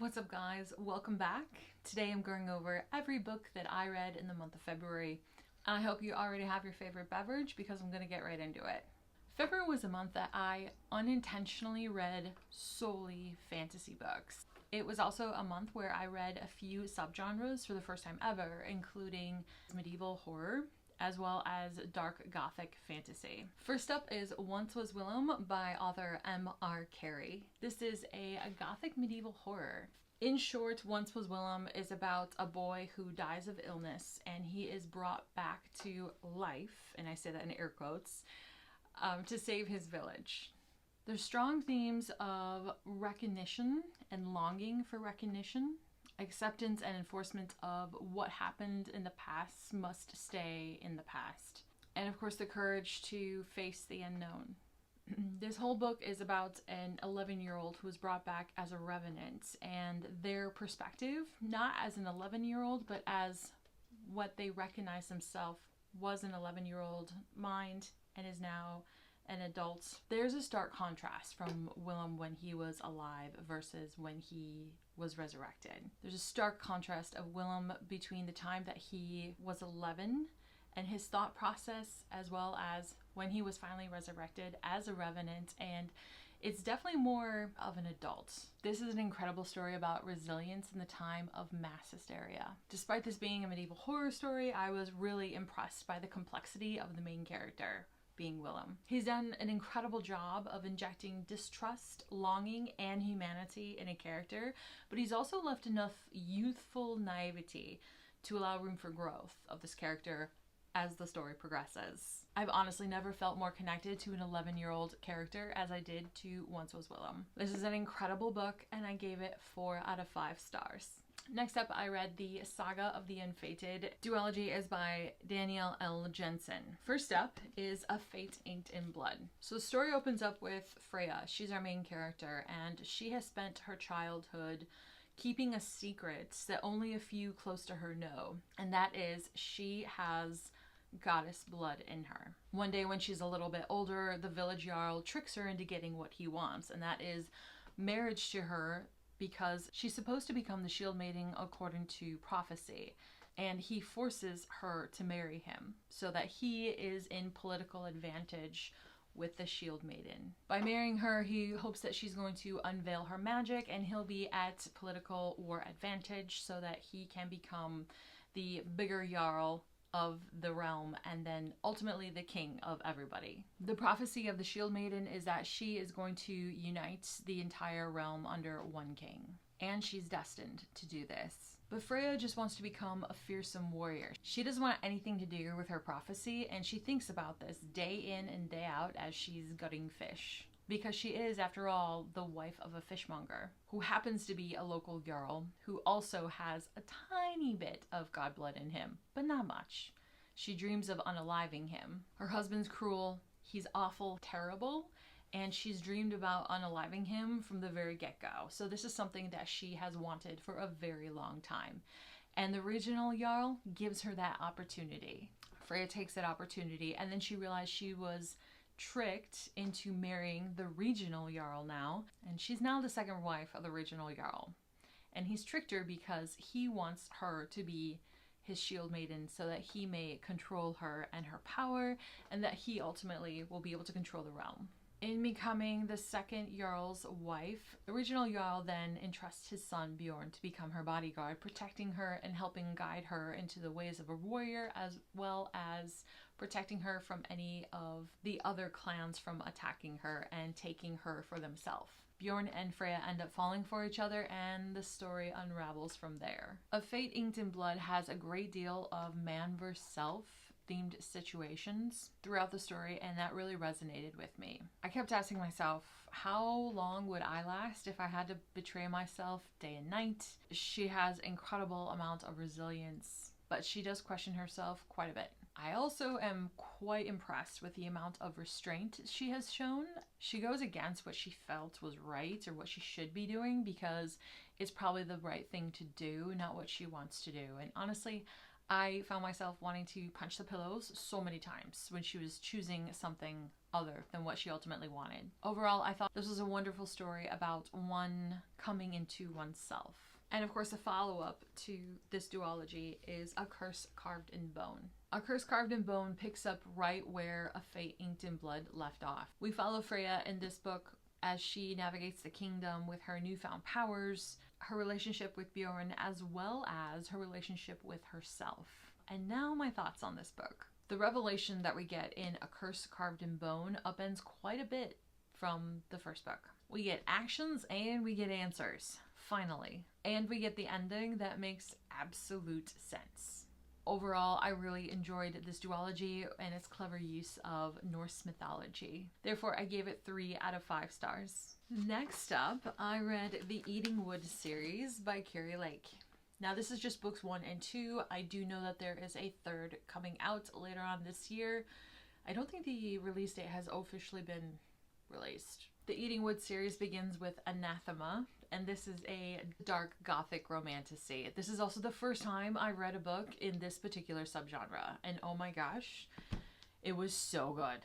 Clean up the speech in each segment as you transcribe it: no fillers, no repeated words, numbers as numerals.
What's up guys? Welcome back. Today I'm going over every book that I read in the month of February. I hope you already have your favorite beverage because I'm going to get right into it. February was a month that I unintentionally read solely fantasy books. It was also a month where I read a few subgenres for the first time ever, including medieval horror, as well as Dark Gothic Fantasy. First up is Was Willem by author M.R. Carey. This is a Gothic medieval horror. In short, Was Willem is about a boy who dies of illness and he is brought back to life, and I say that in air quotes, to save his village. There's strong themes of recognition and longing for recognition. Acceptance and enforcement of what happened in the past must stay in the past. And of course, the courage to face the unknown. This whole book is about an 11-year-old who was brought back as a revenant, and their perspective, not as an 11-year-old, but as what they recognize themselves was an 11-year-old mind and is now an adult. There's a stark contrast from Willem when he was alive versus when he was resurrected. There's a stark contrast of Willem between the time that he was 11 and his thought process, as well as when he was finally resurrected as a revenant, and it's definitely more of an adult. This is an incredible story about resilience in the time of mass hysteria. Despite this being a medieval horror story, I was really impressed by the complexity of the main character, being Willem. He's done an incredible job of injecting distrust, longing, and humanity in a character, but he's also left enough youthful naivety to allow room for growth of this character as the story progresses. I've honestly never felt more connected to an 11-year-old character as I did to Was Willem. This is an incredible book and I gave it 4 out of 5 stars. Next up, I read The Saga of the Unfated. Duology is by Danielle L. Jensen. First up is A Fate Inked in Blood. So the story opens up with Freya. She's our main character, and she has spent her childhood keeping a secret that only a few close to her know, and that is she has goddess blood in her. One day when she's a little bit older, the village jarl tricks her into getting what he wants, and that is marriage to her, because she's supposed to become the shield maiden according to prophecy, and he forces her to marry him so that he is in political advantage with the shield maiden. By marrying her, he hopes that she's going to unveil her magic and he'll be at political war advantage so that he can become the bigger jarl of the realm and then ultimately the king of everybody. The prophecy of the shield maiden is that she is going to unite the entire realm under one king, and she's destined to do this. But Freya just wants to become a fearsome warrior. She doesn't want anything to do with her prophecy, and she thinks about this day in and day out as she's gutting fish. Because she is, after all, the wife of a fishmonger, who happens to be a local jarl, who also has a tiny bit of god blood in him, but not much. She dreams of unaliving him. Her husband's cruel, he's awful, terrible, and she's dreamed about unaliving him from the very get-go. So this is something that she has wanted for a very long time. And the regional jarl gives her that opportunity. Freya takes that opportunity, and then she realized she was tricked into marrying the regional jarl now, and she's now the second wife of the regional jarl. And he's tricked her because he wants her to be his shield maiden so that he may control her and her power, and that he ultimately will be able to control the realm. In becoming the second jarl's wife, the regional jarl then entrusts his son Bjorn to become her bodyguard, protecting her and helping guide her into the ways of a warrior, as well as protecting her from any of the other clans from attacking her and taking her for themselves. Bjorn and Freya end up falling for each other, and the story unravels from there. A Fate Inked in Blood has a great deal of man versus self themed situations throughout the story, and that really resonated with me. I kept asking myself, how long would I last if I had to betray myself day and night? She has incredible amount of resilience, but she does question herself quite a bit. I also am quite impressed with the amount of restraint she has shown. She goes against what she felt was right or what she should be doing because it's probably the right thing to do, not what she wants to do. And honestly, I found myself wanting to punch the pillows so many times when she was choosing something other than what she ultimately wanted. Overall, I thought this was a wonderful story about one coming into oneself. And of course, the follow-up to this duology is A Curse Carved in Bone. A Curse Carved in Bone picks up right where A Fate Inked in Blood left off. We follow Freya in this book as she navigates the kingdom with her newfound powers, her relationship with Bjorn, as well as her relationship with herself. And now my thoughts on this book. The revelation that we get in A Curse Carved in Bone upends quite a bit from the first book. We get actions and we get answers, finally. And we get the ending that makes absolute sense. Overall, I really enjoyed this duology and its clever use of Norse mythology. Therefore, I gave it 3 out of 5 stars. Next up, I read the Eating Wood series by Carey. Now, this is just books 1 and 2. I do know that there is a 3rd coming out later on this year. I don't think the release date has officially been released. The Eating Wood series begins with Anathema, and this is a dark gothic romantasy. This is also the first time I read a book in this particular subgenre, and oh my gosh, it was so good.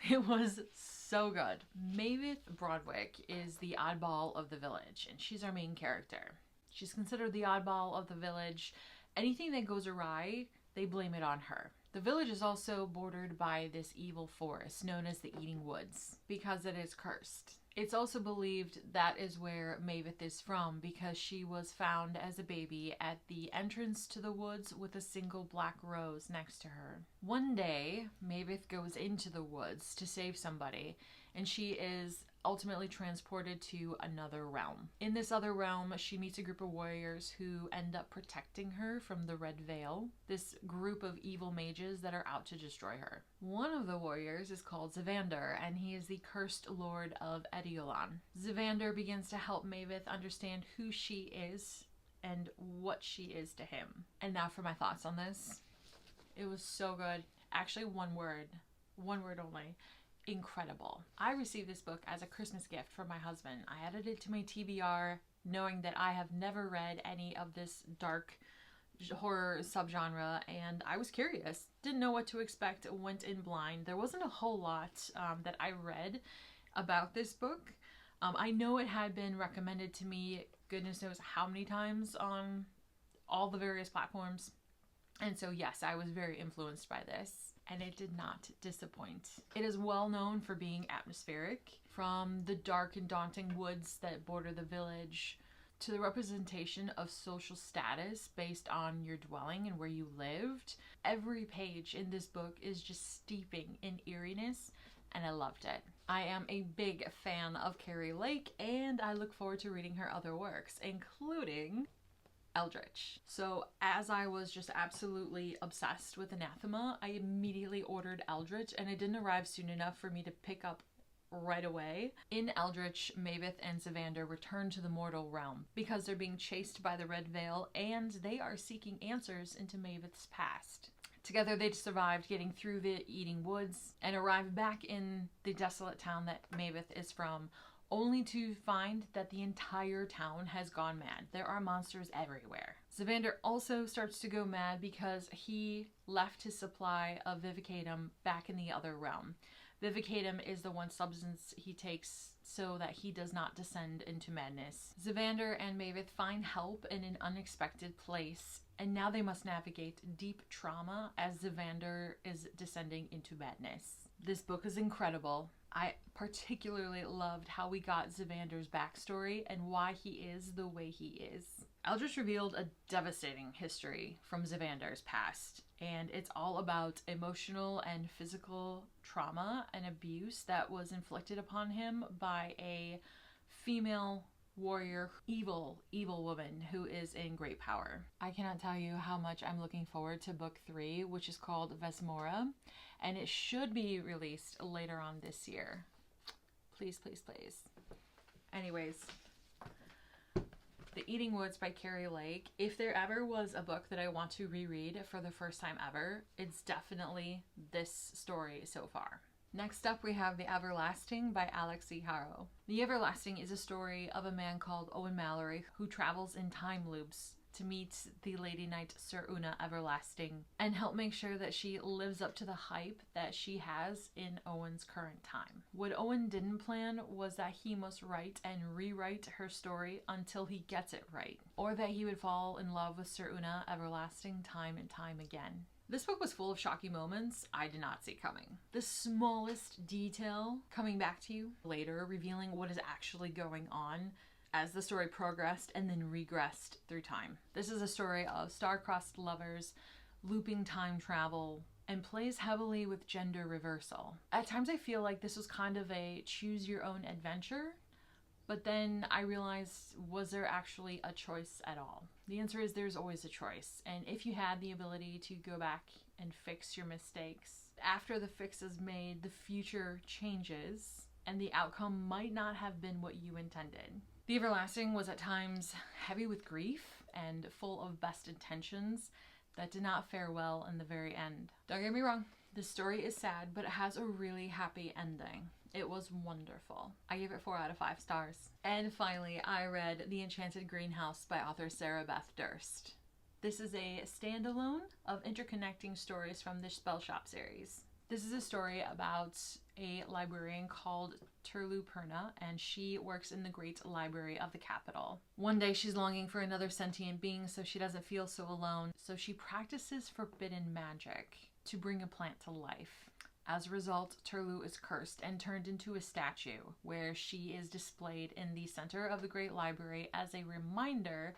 It was so good. Mavis Broadwick is the oddball of the village, and she's our main character. She's considered the oddball of the village. Anything that goes awry, they blame it on her. The village is also bordered by this evil forest known as the Eating Woods because it is cursed. It's also believed that is where Mavis is from because she was found as a baby at the entrance to the woods with a single black rose next to her. One day, Mavis goes into the woods to save somebody, and she is ultimately transported to another realm. In this other realm, she meets a group of warriors who end up protecting her from the Red Veil, this group of evil mages that are out to destroy her. One of the warriors is called Zavander, and he is the cursed lord of Ediolan. Zavander begins to help Mavis understand who she is and what she is to him. And now for my thoughts on this. It was so good. Actually, one word only. Incredible. I received this book as a Christmas gift from my husband. I added it to my TBR knowing that I have never read any of this dark horror subgenre, and I was curious. Didn't know what to expect, went in blind. There wasn't a whole lot that I read about this book. I know it had been recommended to me goodness knows how many times on all the various platforms. And so yes, I was very influenced by this, and it did not disappoint. It is well known for being atmospheric, from the dark and daunting woods that border the village to the representation of social status based on your dwelling and where you lived. Every page in this book is just steeping in eeriness, and I loved it. I am a big fan of Carey Lake, and I look forward to reading her other works, including Eldritch. So as I was just absolutely obsessed with Anathema, I immediately ordered Eldritch, and it didn't arrive soon enough for me to pick up right away. In Eldritch, Mavis and Zavander return to the mortal realm because they're being chased by the Red Veil, and they are seeking answers into Mavis' past. Together they survived getting through the Eating Woods and arrived back in the desolate town that Mavis is from, only to find that the entire town has gone mad. There are monsters everywhere. Zavander also starts to go mad because he left his supply of Vivicatum back in the other realm. Vivicatum is the one substance he takes so that he does not descend into madness. Zavander and Mavis find help in an unexpected place, and now they must navigate deep trauma as Zavander is descending into madness. This book is incredible. I particularly loved how we got Zavander's backstory and why he is the way he is. Eldritch revealed a devastating history from Zavander's past, and it's all about emotional and physical trauma and abuse that was inflicted upon him by a female warrior, evil woman who is in great power. I cannot tell you how much I'm looking forward to book 3, which is called Vesmora, and it should be released later on this year. Please, please, please. Anyways, The Eating Woods by Carey Lake. If there ever was a book that I want to reread for the first time ever, it's definitely this story so far. Next up, we have The Everlasting by Alix Harrow. The Everlasting is a story of a man called Owen Mallory who travels in time loops to meet the Lady Knight Sir Una Everlasting and help make sure that she lives up to the hype that she has in Owen's current time. What Owen didn't plan was that he must write and rewrite her story until he gets it right, or that he would fall in love with Sir Una Everlasting time and time again. This book was full of shocking moments I did not see coming. The smallest detail coming back to you later, revealing what is actually going on as the story progressed and then regressed through time. This is a story of star-crossed lovers, looping time travel, and plays heavily with gender reversal. At times I feel like this was kind of a choose your own adventure, but then I realized, was there actually a choice at all? The answer is there's always a choice. And if you had the ability to go back and fix your mistakes, after the fix is made, the future changes and the outcome might not have been what you intended. The Everlasting was at times heavy with grief and full of best intentions that did not fare well in the very end. Don't get me wrong, the story is sad, but it has a really happy ending. It was wonderful. I gave it 4 out of 5 stars. And finally, I read The Enchanted Greenhouse by author Sarah Beth Durst. This is a standalone of interconnecting stories from the Spell Shop series. This is a story about a librarian called Turlu Perna, and she works in the Great Library of the capital. One day she's longing for another sentient being so she doesn't feel so alone, so she practices forbidden magic to bring a plant to life. As a result, Turlu is cursed and turned into a statue, where she is displayed in the center of the Great Library as a reminder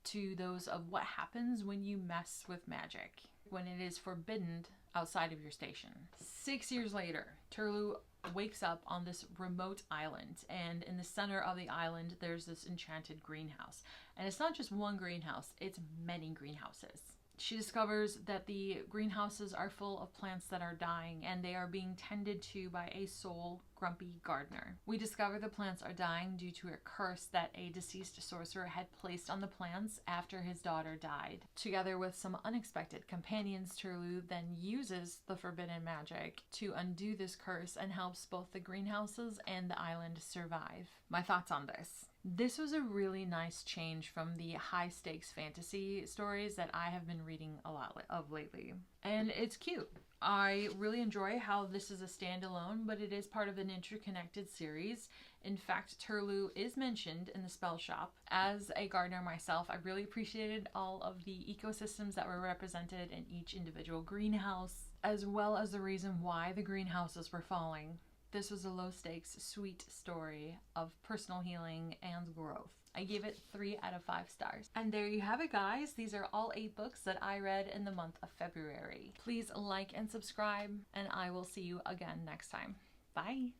to those of what happens when you mess with magic, when it is forbidden outside of your station. 6 years later, Turlu wakes up on this remote island, and in the center of the island there's this enchanted greenhouse. And it's not just one greenhouse, it's many greenhouses. She discovers that the greenhouses are full of plants that are dying, and they are being tended to by a sole, grumpy gardener. We discover the plants are dying due to a curse that a deceased sorcerer had placed on the plants after his daughter died. Together with some unexpected companions, Turlu then uses the forbidden magic to undo this curse and helps both the greenhouses and the island survive. My thoughts on this. This was a really nice change from the high-stakes fantasy stories that I have been reading a lot of lately. And it's cute. I really enjoy how this is a standalone, but it is part of an interconnected series. In fact, Turlu is mentioned in the Spell Shop. As a gardener myself, I really appreciated all of the ecosystems that were represented in each individual greenhouse, as well as the reason why the greenhouses were falling. This was a low-stakes, sweet story of personal healing and growth. I gave it 3 out of 5 stars. And there you have it, guys. These are all 8 books that I read in the month of February. Please like and subscribe, and I will see you again next time. Bye!